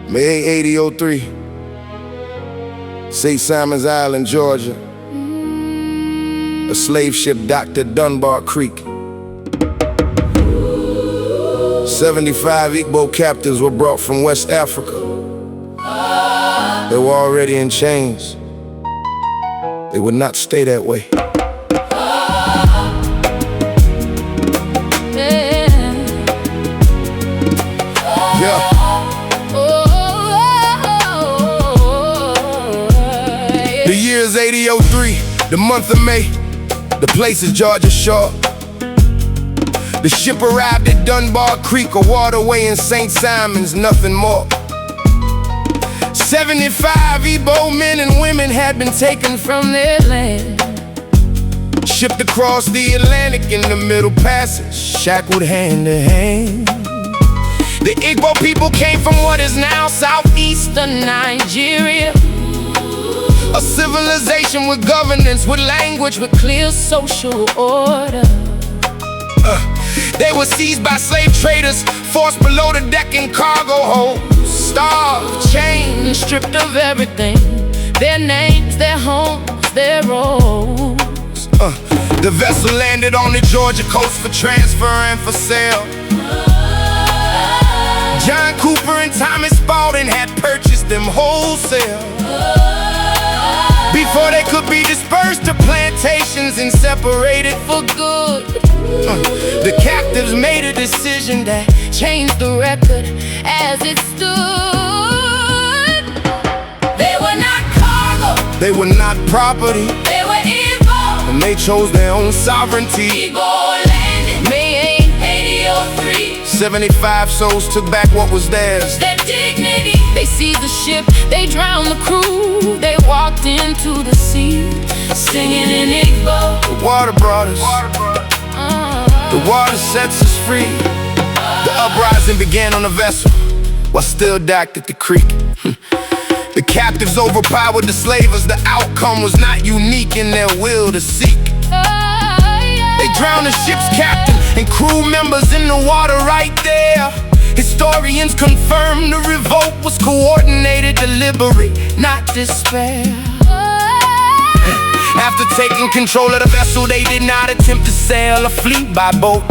May 8003, St. Simon's Island, Georgia. A slave ship docked at Dunbar Creek. 75 Igbo captives were brought from West Africa. They were already in chains. They would not stay that way. Yeah. The year is 8003, the month of May. The place is Georgia Shore. The ship arrived at Dunbar Creek, a waterway in St. Simon's, nothing more. 75 Igbo men and women had been taken from their land, shipped across the Atlantic in the Middle Passage, shackled hand to hand. The Igbo people came from what is now southeastern Nigeria, a civilization with governance, with language, with clear social order. They were seized by slave traders, forced below the deck in cargo holds, starved, chained, stripped of everything, their names, their homes, their roles. The vessel landed on the Georgia coast for transfer and for sale. John Cooper and Thomas Spalding had purchased them wholesale, before they could be dispersed to plantations and separated for good. The captives made a decision that changed the record as it stood. They were not cargo, they were not property, they were Igbo, and they chose their own sovereignty. Igbo Landing, May 8003. 75 souls took back what was theirs, their dignity. They seized the ship, they drowned the crew, they walked into the sea, singing in Igbo. The water brought us, the water sets us free. The uprising began on the vessel, while still docked at the creek. The captives overpowered the slavers. The outcome was not unique in their will to seek. They drowned the ship's captain and crew members in the water right there. Historians confirm the revolt was coordinated, deliberate, not despair. After taking control of the vessel, they did not attempt to sail or flee by boat.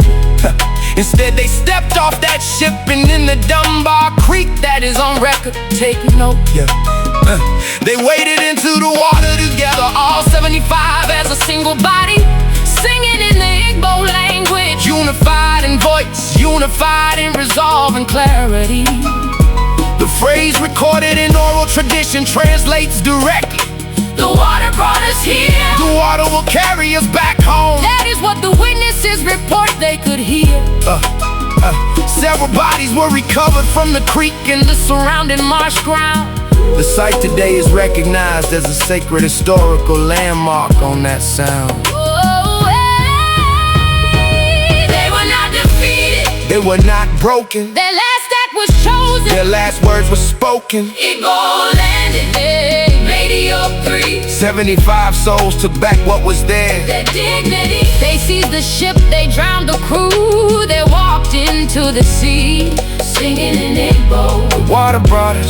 Instead, they stepped off that ship and in the Dunbar Creek that is on record, take note. They waded into the water together, all 75 as a single body, singing in the Igbo language, unified in voice, unified in resolve and clarity. The phrase recorded in oral tradition translates directly: the water brought us here, the water will carry us back home. That is what the witnesses report they could hear. Several bodies were recovered from the creek and the surrounding marsh ground. The site today is recognized as a sacred historical landmark on that sound. They were not defeated, they were not broken. Their last act was chosen, their last words were spoken. Igbo Landing, 8003. 75 souls took back what was theirs, their dignity. They seized the ship, they drowned the crew, they walked into the sea, singing in Igbo. The water brought us,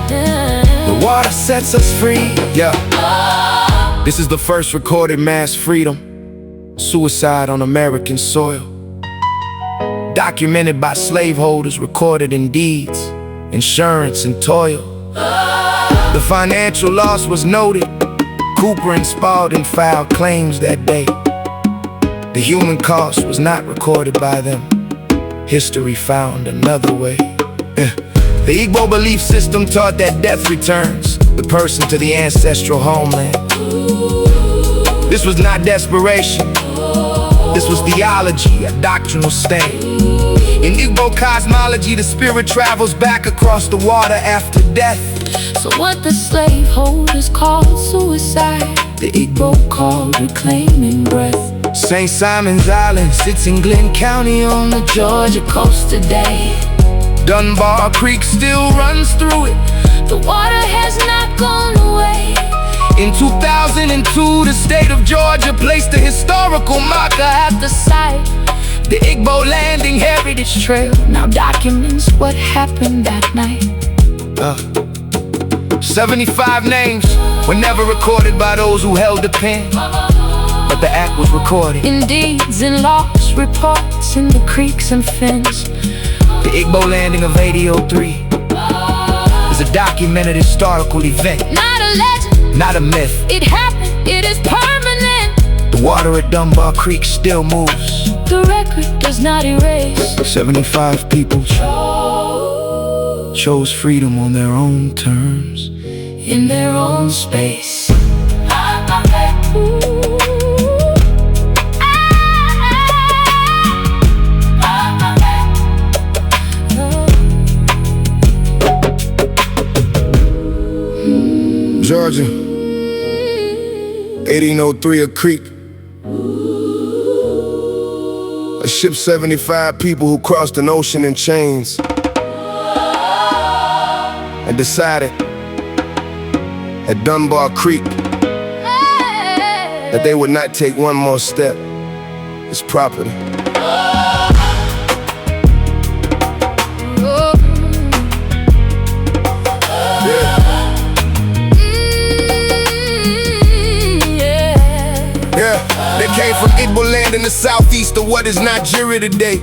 the water sets us free. This is the first recorded mass freedom, suicide on American soil, documented by slaveholders, recorded in deeds, insurance and toil. The financial loss was noted. Cooper and Spalding filed claims that day. The human cost was not recorded by them. History found another way. The Igbo belief system taught that death returns the person to the ancestral homeland. This was not desperation, this was theology, a doctrinal stand. In Igbo cosmology, the spirit travels back across the water after death. So what the slaveholders called suicide, the Igbo called reclaiming breath. St. Simon's Island sits in Glenn County on the Georgia coast today. Dunbar Creek still runs through it, the water has not gone away. In 2002, the state of Georgia placed a historical marker at the site. The Igbo Landing Heritage Trail now documents what happened that night. 75 names were never recorded by those who held the pen, but the act was recorded in deeds and logs, reports in the creeks and fens. The Igbo Landing of 1803 is a documented historical event, Not a legend, not a myth. it happened, it is permanent. The water at Dunbar Creek still moves. The record does not erase. 75 people chose freedom on their own terms, In their own space. Georgia, 1803, a creek. A ship 75 people who crossed an ocean in chains and decided at Dunbar Creek that they would not take one more step as property. They came from Igbo Land in the southeast of what is Nigeria today.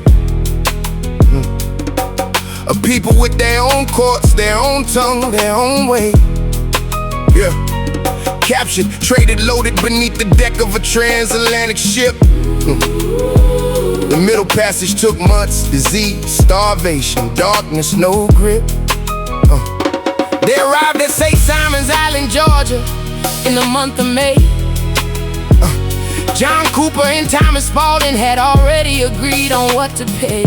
A people with their own courts, their own tongue, their own way. Yeah. Captured, traded, loaded beneath the deck of a transatlantic ship. The Middle Passage took months, disease, starvation, darkness, no grip. They arrived at St. Simon's Island, Georgia, in the month of May. John Cooper and Thomas Spalding had already agreed on what to pay.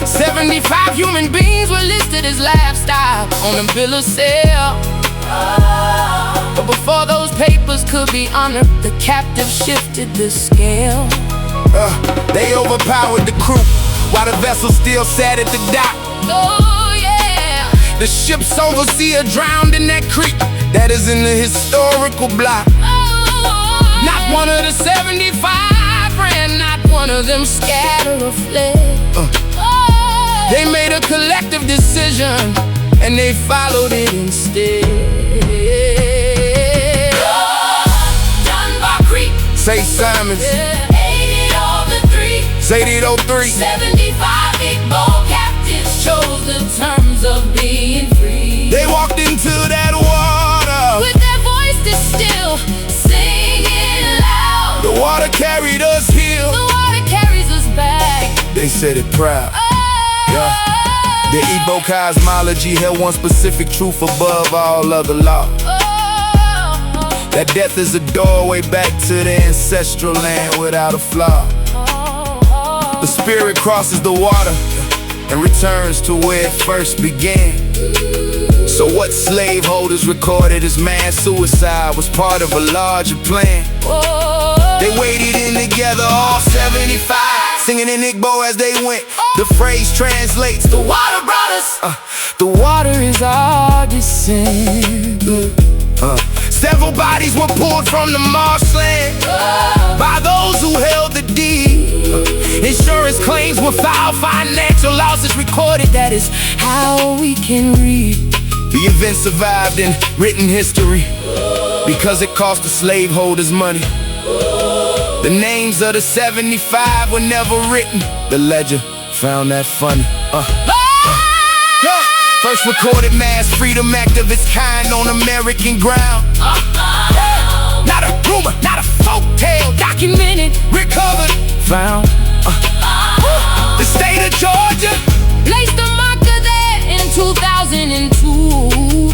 75 human beings were listed as livestock on the bill of sale. But before those papers could be honored, the captive shifted the scale. They overpowered the crew while the vessel still sat at the dock. Oh yeah. The ship's overseer drowned in that creek that is in the historical block. Not one of the 75 ran, not one of them scattered or fled. They made a collective decision and they followed it instead. Dunbar Creek, St. Simon's, 1803, 1803. 75 Igbo captives chose the terms of being free. They walked into that water With their voice distilled, singing loud. The water carried us here. The water carries us back. They said it proud. Yeah. The Igbo cosmology held one specific truth above all other law. That death is a doorway back to the ancestral land without a flaw. The spirit crosses the water and returns to where it first began. So what slaveholders recorded as mass suicide was part of a larger plan. They waded in together, all 75, singing in Igbo as they went. The phrase translates, the water brought us. The water is our descent. Several bodies were pulled from the marshland by those who held the deed. Insurance claims were filed, financial losses recorded. That is How we can read. the event survived in written history because it cost the slaveholders money. The names of the 75 were never written. The ledger found that funny. First recorded mass freedom act of its kind on American ground. Not a rumor, not a folk tale. Documented, Recovered, found. The state of Georgia placed a marker there in 2002.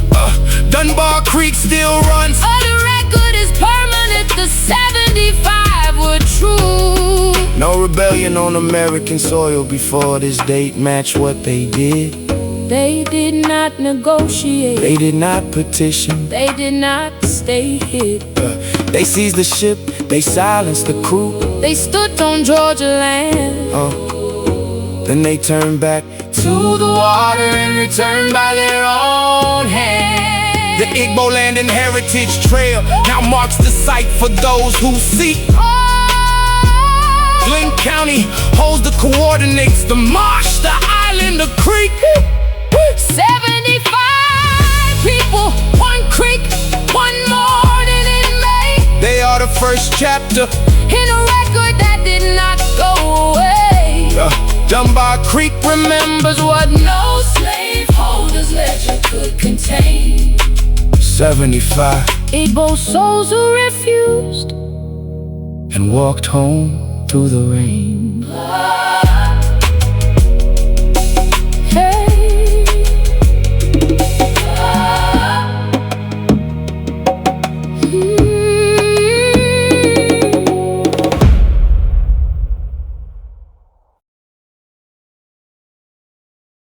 Dunbar Creek still runs. The record is permanent, the 75 were true. No rebellion on American soil before this date matched what they did. They did not negotiate. They did not petition. They did not stay hid. They seized the ship, they silenced the crew. They stood on Georgia land. Then they turned back To the water and returned by their own hand. The Igbo Landing Heritage Trail now marks the site for those who seek. Glenn County holds the coordinates, the marsh, the island, the creek. 70 first chapter in a record that did not go away. Dunbar Creek Remembers what no slaveholder's ledger could contain. 75 Igbo souls who refused and walked home through the rain.